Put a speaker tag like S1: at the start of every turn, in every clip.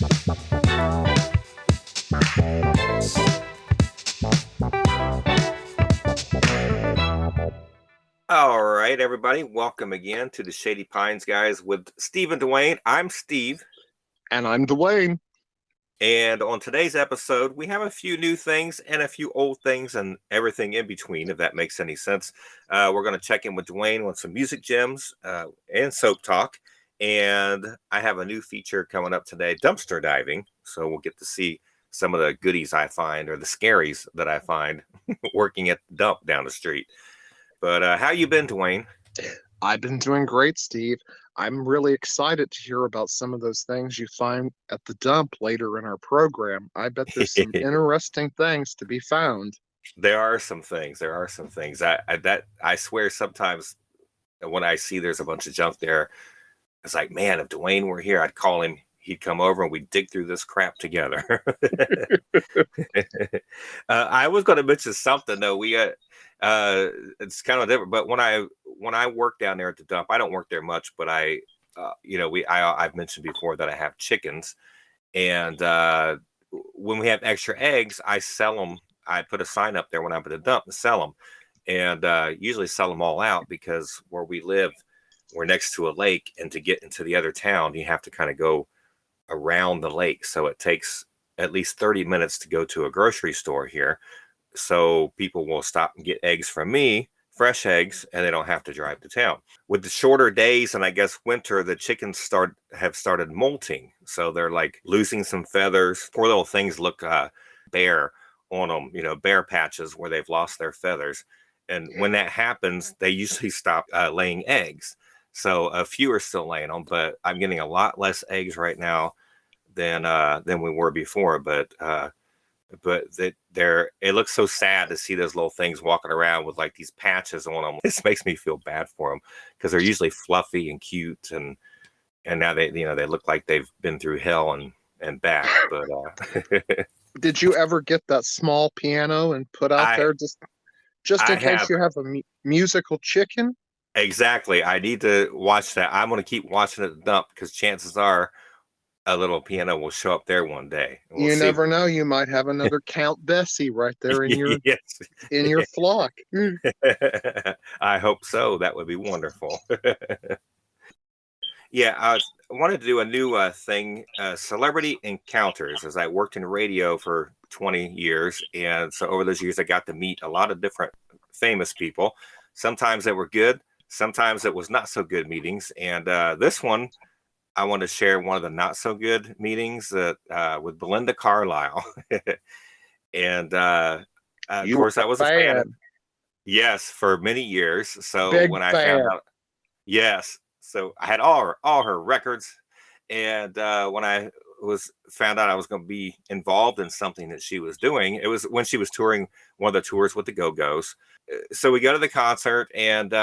S1: All right, everybody, welcome again to the Shady Pines guys with Steve and Dwayne. I'm Steve.
S2: And I'm Dwayne.
S1: And on today's episode, we have a few new things and a few old things and everything in between, if that makes any sense. We're going to check in with Dwayne on some music gems and soap talk. And I have a new feature coming up today, dumpster diving. So we'll get to see some of the goodies I find or the scaries that I find working at the dump down the street. But how you been, Dwayne?
S2: I've been doing great, Steve. I'm really excited to hear about some of those things you find at the dump later in our program. I bet there's some interesting things to be found.
S1: There are some things. I swear sometimes when I see there's a bunch of junk there, it's like, man, if Dwayne were here, I'd call him. He'd come over and we'd dig through this crap together. I was going to mention something though. It's kind of different, but when I work down there at the dump, I don't work there much, but I've mentioned before that I have chickens, and when we have extra eggs, I sell them. I put a sign up there when I'm at the dump and sell them, and usually sell them all out because where we live, we're next to a lake, and to get into the other town, you have to kind of go around the lake, so it takes at least 30 minutes to go to a grocery store here. So people will stop and get eggs from me, fresh eggs, and they don't have to drive to town. With the shorter days and I guess winter, the chickens have started molting. So they're like losing some feathers. Poor little things look bare on them, bare patches where they've lost their feathers. And when that happens, they usually stop laying eggs. So a few are still laying them, but I'm getting a lot less eggs right now than we were before. But it looks so sad to see those little things walking around with like these patches on them. This makes me feel bad for them because they're usually fluffy and cute, and now they look like they've been through hell and back. But
S2: did you ever get that small piano and put out there just in case you have a musical chicken?
S1: Exactly. I need to watch that. I'm going to keep watching at the dump because chances are a little piano will show up there one day.
S2: You never know. You might have another Count Bessie right there in your in your flock.
S1: I hope so. That would be wonderful. Yeah, I wanted to do a new thing, celebrity encounters, as I worked in radio for 20 years. And so over those years, I got to meet a lot of different famous people. Sometimes they were good. Sometimes it was not so good meetings. And this one, I want to share one of the not so good meetings with Belinda Carlisle. And of course, I was a fan. Yes, for many years. So when I found out, yes, so I had all her records. And when I found out I was going to be involved in something that she was doing, it was when she was touring one of the tours with the Go-Go's. So we go to the concert and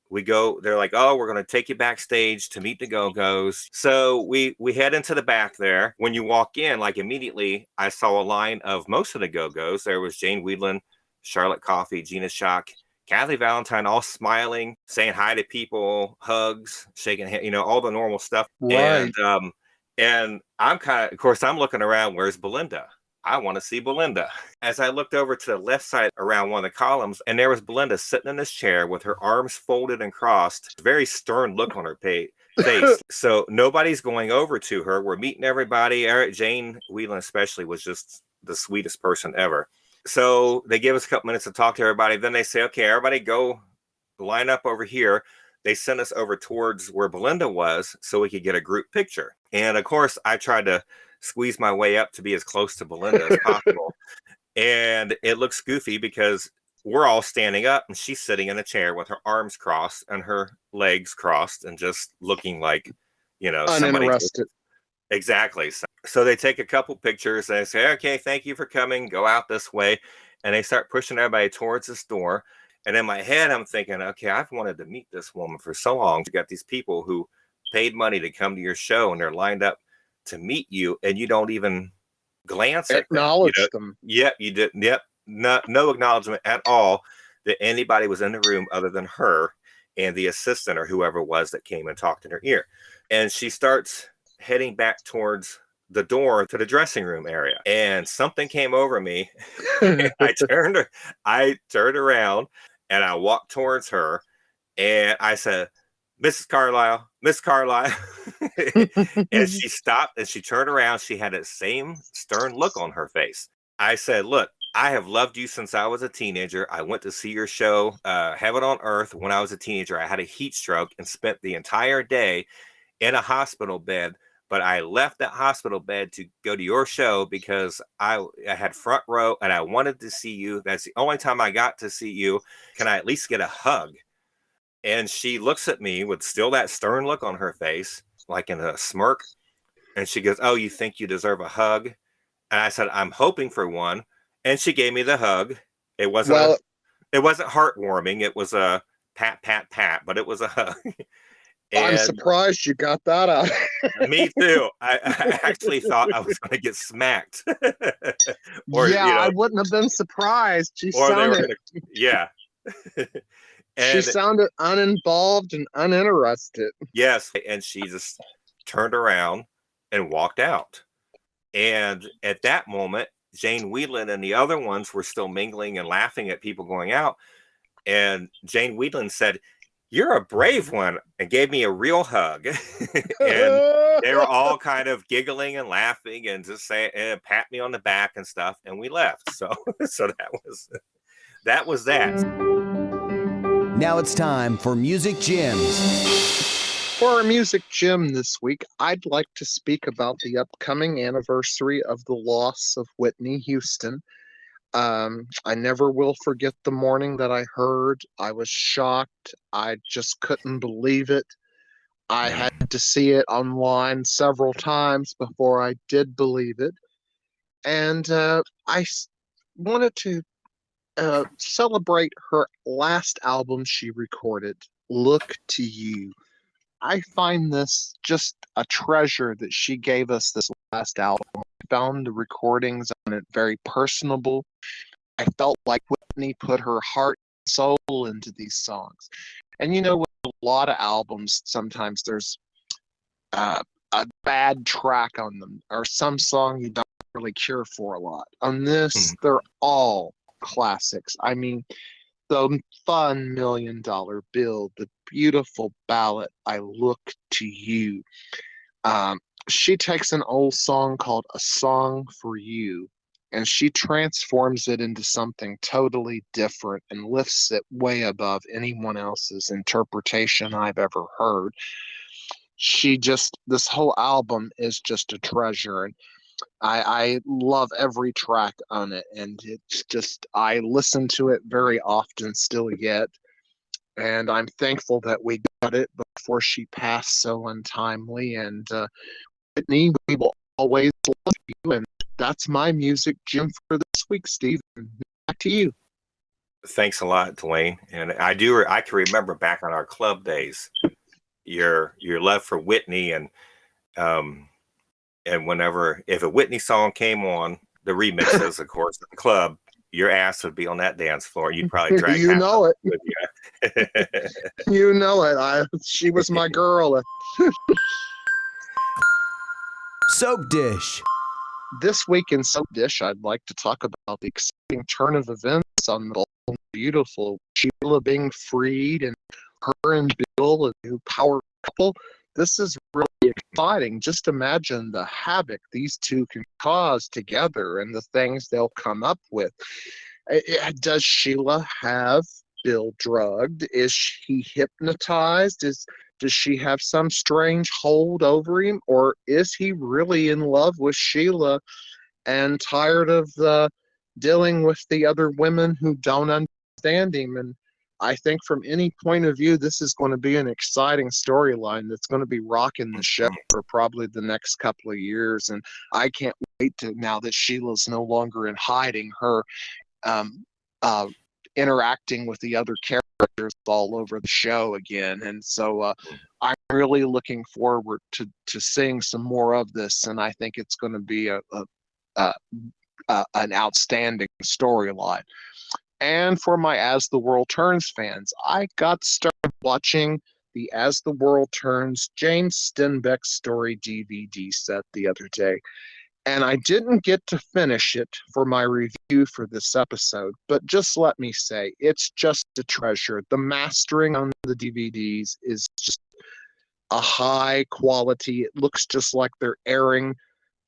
S1: we go, they're like, oh, we're going to take you backstage to meet the Go-Go's. So we head into the back there. When you walk in, like immediately, I saw a line of most of the Go-Go's. There was Jane Wheedlin, Charlotte Coffey, Gina Shock, Kathy Valentine, all smiling, saying hi to people, hugs, shaking hands, all the normal stuff.
S2: Right.
S1: And I'm of course, I'm looking around, where's Belinda? I want to see Belinda. As I looked over to the left side around one of the columns, and there was Belinda sitting in this chair with her arms folded and crossed, very stern look on her face. So nobody's going over to her. We're meeting everybody. Jane Whelan especially was just the sweetest person ever. So they give us a couple minutes to talk to everybody. Then they say, okay, everybody go line up over here. They sent us over towards where Belinda was so we could get a group picture. And of course, I tried to squeeze my way up to be as close to Belinda as possible. And it looks goofy because we're all standing up and she's sitting in a chair with her arms crossed and her legs crossed and just looking like,
S2: uninterested.
S1: Exactly. So they take a couple pictures and they say, okay, thank you for coming. Go out this way. And they start pushing everybody towards this door. And in my head, I'm thinking, okay, I've wanted to meet this woman for so long. You got these people who paid money to come to your show and they're lined up to meet you, and you don't even glance at
S2: acknowledge them.
S1: Yep, you didn't. Yep, no acknowledgement at all that anybody was in the room other than her and the assistant or whoever it was that came and talked in her ear. And she starts heading back towards the door to the dressing room area, and something came over me. I turned around and I walked towards her, and I said, "Mrs. Carlisle, Miss Carlisle." And she stopped and she turned around. She had that same stern look on her face. I said, "Look, I have loved you since I was a teenager. I went to see your show, Heaven on Earth, when I was a teenager. I had a heat stroke and spent the entire day in a hospital bed. But I left that hospital bed to go to your show because I had front row and I wanted to see you. That's the only time I got to see you. Can I at least get a hug?" And she looks at me with still that stern look on her face, like in a smirk. And she goes, "Oh, you think you deserve a hug?" And I said, "I'm hoping for one." And she gave me the hug. It wasn't
S2: Well,
S1: it wasn't heartwarming. It was a pat, pat, pat, but it was a hug.
S2: I'm
S1: And
S2: surprised you got that out.
S1: me too. I actually thought I was going to get smacked, or
S2: Yeah, I wouldn't have been surprised.
S1: or they were going to, yeah.
S2: She
S1: And
S2: sounded uninvolved and uninterested.
S1: yes, and she just turned around and walked out. And at that moment, Jane Whelan and the other ones were still mingling and laughing at people going out. And Jane Whelan said, "You're a brave one," and gave me a real hug. And they were all kind of giggling and laughing and just saying, pat me on the back and stuff. And we left. So, so that was that.
S3: Now it's time for Music Gems.
S2: For our music gem this week, I'd like to speak about the upcoming anniversary of the loss of Whitney Houston. I never will forget the morning that I heard. I was shocked. I just couldn't believe it. I had to see it online several times before I did believe it. And wanted to celebrate her last album she recorded, Look to You. I find this just a treasure that she gave us this last album. I found the recordings on it very personable. I felt like Whitney put her heart and soul into these songs. And with a lot of albums, sometimes there's a bad track on them or some song you don't really care for a lot. On this, they're all classics. I mean, the fun $1 Million Bill, the beautiful ballad, I Look to You. She takes an old song called A Song for You, and she transforms it into something totally different and lifts it way above anyone else's interpretation I've ever heard. This whole album is just a treasure, and I love every track on it, and it's just, I listen to it very often still yet, and I'm thankful that we got it before she passed so untimely. And Whitney, we will always love you, and that's my music gem for this week, Steve. Back to you.
S1: Thanks a lot, Dwayne. And I can remember back on our club days, your love for Whitney, and whenever, if a Whitney song came on, the remixes, of course, at the club, your ass would be on that dance floor. You'd probably drag
S2: you know it.
S1: with you.
S2: You know it. She was my girl.
S3: Soap Dish.
S2: This week in Soap Dish, I'd like to talk about the exciting turn of events on the Bold and Beautiful. Sheila being freed, and her and Bill, a new power couple. This is really exciting. Just imagine the havoc these two can cause together and the things they'll come up with. Does Sheila have Bill drugged? Is he hypnotized? Does she have some strange hold over him? Or is he really in love with Sheila and tired of dealing with the other women who don't understand him? And I think from any point of view, this is going to be an exciting storyline that's going to be rocking the show for probably the next couple of years. And I can't wait to, now that Sheila's no longer in hiding, her interacting with the other characters all over the show again. And so I'm really looking forward to seeing some more of this. And I think it's going to be an outstanding storyline. And for my As the World Turns fans, I got started watching the As the World Turns James Stenbeck story DVD set the other day. And I didn't get to finish it for my review for this episode, but just let me say, it's just a treasure. The mastering on the DVDs is just a high quality. It looks just like they're airing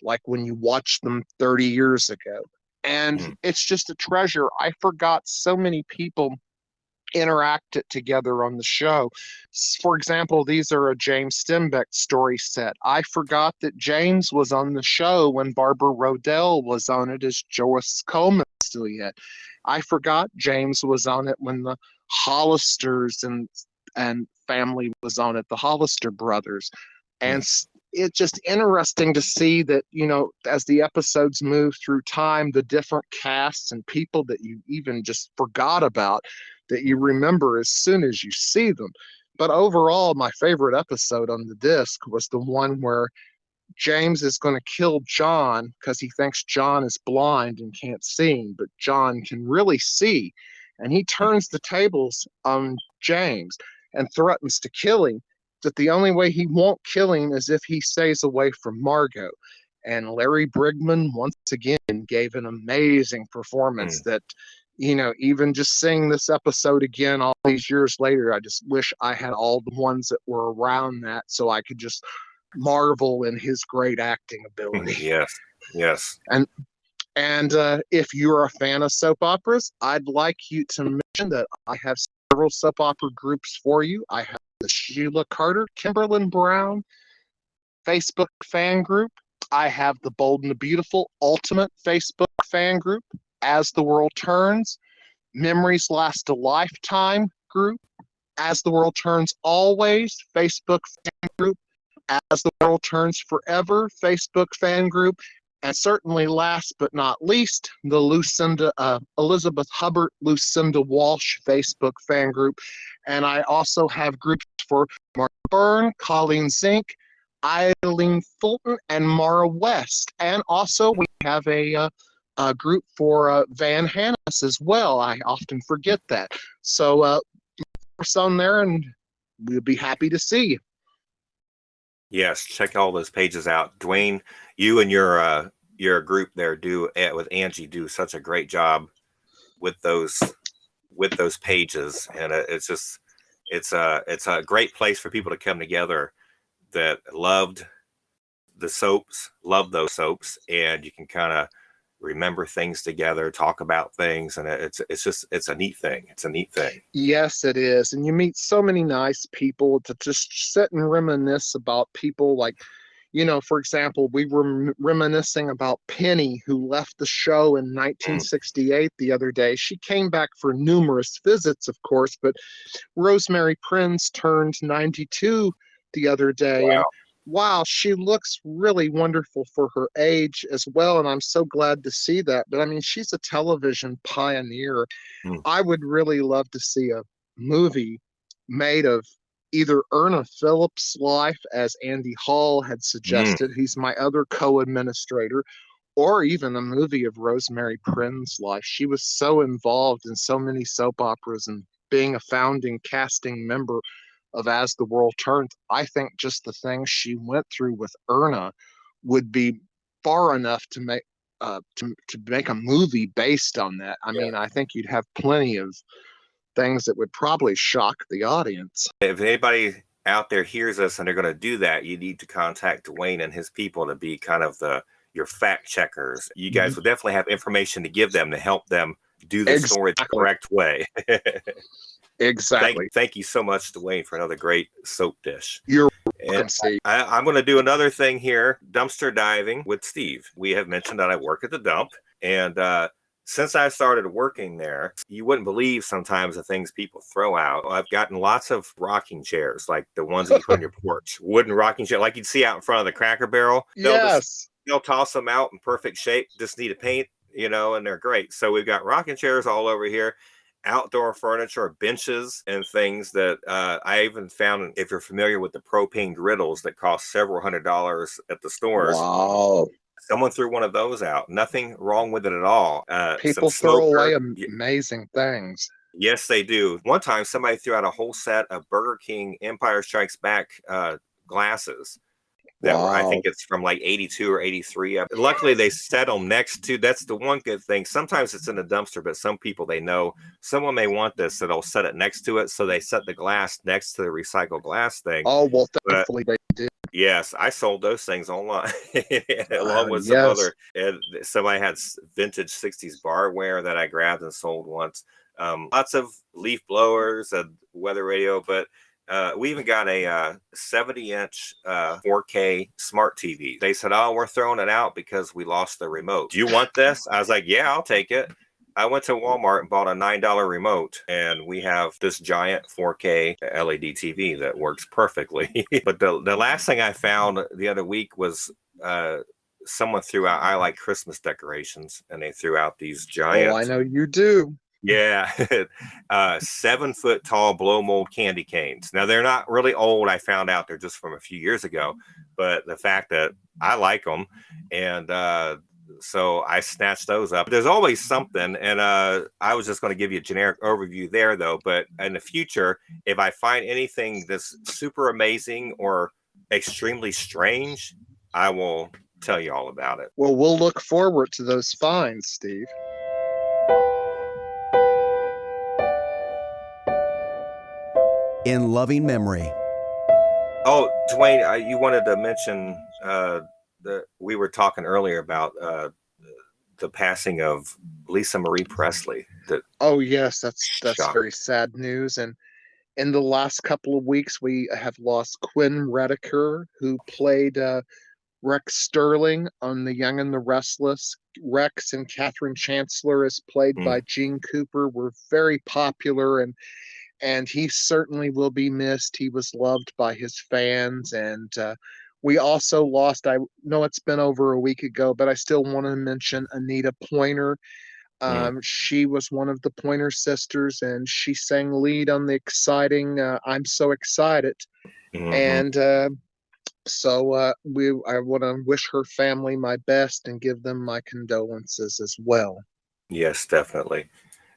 S2: like when you watched them 30 years ago. And it's just a treasure. I forgot so many people interacted together on the show. For example, these are a James Stenbeck story set. I forgot that James was on the show when Barbara Rodell was on it as Joyce Coleman still yet. I forgot James was on it when the Hollisters and family was on it, the Hollister brothers. And it's just interesting to see that, you know, as the episodes move through time, the different casts and people that you even just forgot about that you remember as soon as you see them. But overall, my favorite episode on the disc was the one where James is going to kill John because he thinks John is blind and can't see him, but John can really see. And he turns the tables on James and threatens to kill him, that the only way he won't kill him is if he stays away from Margot. And Larry Brigman, once again, gave an amazing performance that, you know, even just seeing this episode again all these years later, I just wish I had all the ones that were around that so I could just marvel in his great acting ability.
S1: Yes.
S2: And if you're a fan of soap operas, I'd like you to mention that I have several soap opera groups for you. I have the Sheila Carter, Kimberlyn Brown Facebook fan group. I have the Bold and the Beautiful Ultimate Facebook fan group, As the World Turns, Memories Last a Lifetime group, As the World Turns Always Facebook fan group, As the World Turns Forever Facebook fan group, and certainly last but not least, the Elizabeth Hubbard, Lucinda Walsh Facebook fan group. And I also have groups for Mark Byrne, Colleen Zink, Eileen Fulton, and Mara West. And also we have a group for Van Hannes as well. I often forget that. So it's on there, and we'll be happy to see you.
S1: Yes, check all those pages out. Dwayne, you and your group there with Angie do such a great job with those pages, and it's a great place for people to come together that loved those soaps, and you can kind of remember things together, talk about things, and it's a neat thing. It's a neat thing.
S2: Yes, it is. And you meet so many nice people to just sit and reminisce about people like, you know, for example, we were reminiscing about Penny, who left the show in 1968 the other day. She came back for numerous visits, of course, but Rosemary Prinz turned 92 the other day.
S1: Wow.
S2: And wow, she looks really wonderful for her age as well. And I'm so glad to see that. But I mean, she's a television pioneer. I would really love to see a movie made of either Erna Phillips' life, as Andy Hall had suggested, he's my other co-administrator, or even a movie of Rosemary Prinz's life. She was so involved in so many soap operas, and being a founding casting member of As the World Turns, I think just the things she went through with Erna would be far enough to make a movie based on that. I mean, I think you'd have plenty of things that would probably shock the audience.
S1: If anybody out there hears us and they're going to do that, you need to contact Dwayne and his people to be kind of your fact checkers. You guys will definitely have information to give them to help them do the story the correct way.
S2: Exactly.
S1: Thank you so much, Dwayne, for another great soap dish.
S2: You're welcome, Steve.
S1: I'm going to do another thing here, dumpster diving with Steve. We have mentioned that I work at the dump, and since I started working there, you wouldn't believe sometimes the things people throw out. I've gotten lots of rocking chairs, like the ones that you put on your porch, wooden rocking chair, like you'd see out in front of the Cracker Barrel. They'll toss them out in perfect shape, just need a paint, and they're great. So we've got rocking chairs all over here, outdoor furniture, benches, and things that I even found, if you're familiar with the propane griddles that cost several $100s at the stores.
S2: Wow.
S1: Someone threw one of those out. Nothing wrong with it at all.
S2: People throw away amazing things.
S1: Yes, they do. One time, somebody threw out a whole set of Burger King Empire Strikes Back glasses that were, I
S2: Wow.
S1: think it's from like 82 or 83. Luckily, they set them next to, that's the one good thing. Sometimes it's in a dumpster, but some people, they know someone may want this, so they'll set it next to it. So they set the glass next to the recycled glass thing.
S2: Oh, well,
S1: But
S2: thankfully they did.
S1: yes, I sold those things online along with some
S2: Yes.
S1: other. And somebody had vintage 60s barware that I grabbed and sold once. Lots of leaf blowers and weather radio, but we even got a 70-inch 4K smart TV. They said, "Oh, we're throwing it out because we lost the remote. Do you want this?" I was like, "Yeah, I'll take it." I went to Walmart and bought a $9 remote, and we have this giant 4K LED TV that works perfectly. But the last thing I found the other week was someone threw out, I like Christmas decorations, and they threw out these giant.
S2: Oh, I know you do.
S1: Yeah, 7-foot tall blow mold candy canes. Now they're not really old. I found out they're just from a few years ago, but the fact that I like them, and so I snatched those up. There's always something, and I was just going to give you a generic overview there, though. But in the future, if I find anything that's super amazing or extremely strange, I will tell you all about it.
S2: Well, we'll look forward to those finds, Steve.
S3: In loving memory.
S1: Oh, Dwayne, you wanted to mention we were talking earlier about the passing of Lisa Marie Presley.
S2: Oh, yes, that's
S1: Shock.
S2: very sad news. And in the last couple of weeks, we have lost Quinn Redeker, who played Rex Sterling on The Young and the Restless. Rex and Catherine Chancellor, is played by Gene Cooper, were very popular, and he certainly will be missed. He was loved by his fans, and we also lost, I know it's been over a week ago, but I still want to mention Anita Pointer. She was one of the Pointer sisters, and she sang lead on the exciting I'm So Excited. And so I want to wish her family my best and give them my condolences as well.
S1: Yes, definitely.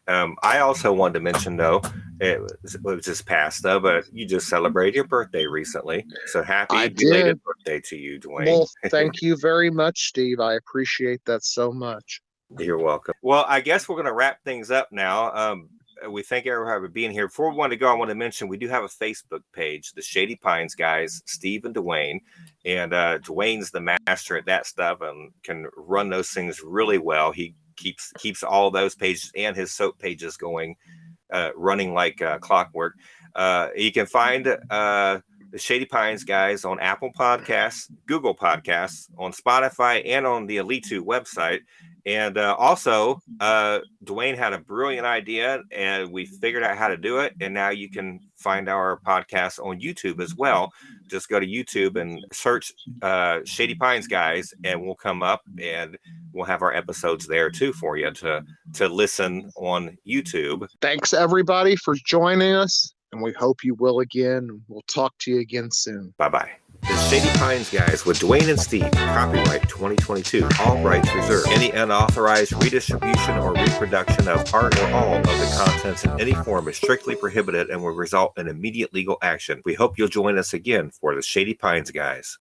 S1: I also wanted to mention, though, it was just past, though, but you just celebrated your birthday recently. So happy belated birthday to you, Dwayne.
S2: Well, thank you very much, Steve. I appreciate that so much.
S1: You're welcome. Well, I guess we're going to wrap things up now. We thank everyone for being here. Before we want to go, I want to mention we do have a Facebook page, the Shady Pines guys, Steve and Dwayne. And Dwayne's the master at that stuff and can run those things really well. He keeps all those pages and his soap pages going, running like clockwork. You can find the Shady Pines guys on Apple Podcasts, Google Podcasts, on Spotify, and on the Elite2 website. And also, Dwayne had a brilliant idea, and we figured out how to do it. And now you can find our podcast on YouTube as well. Just go to YouTube and search Shady Pines guys, and we'll come up, and we'll have our episodes there too for you to listen on YouTube.
S2: Thanks everybody for joining us, and we hope you will again. We'll talk to you again soon.
S1: Bye-bye. The Shady Pines guys with Dwayne and Steve, copyright 2022, all rights reserved. Any unauthorized redistribution or reproduction of part or all of the contents in any form is strictly prohibited and will result in immediate legal action. We hope you'll join us again for the Shady Pines guys.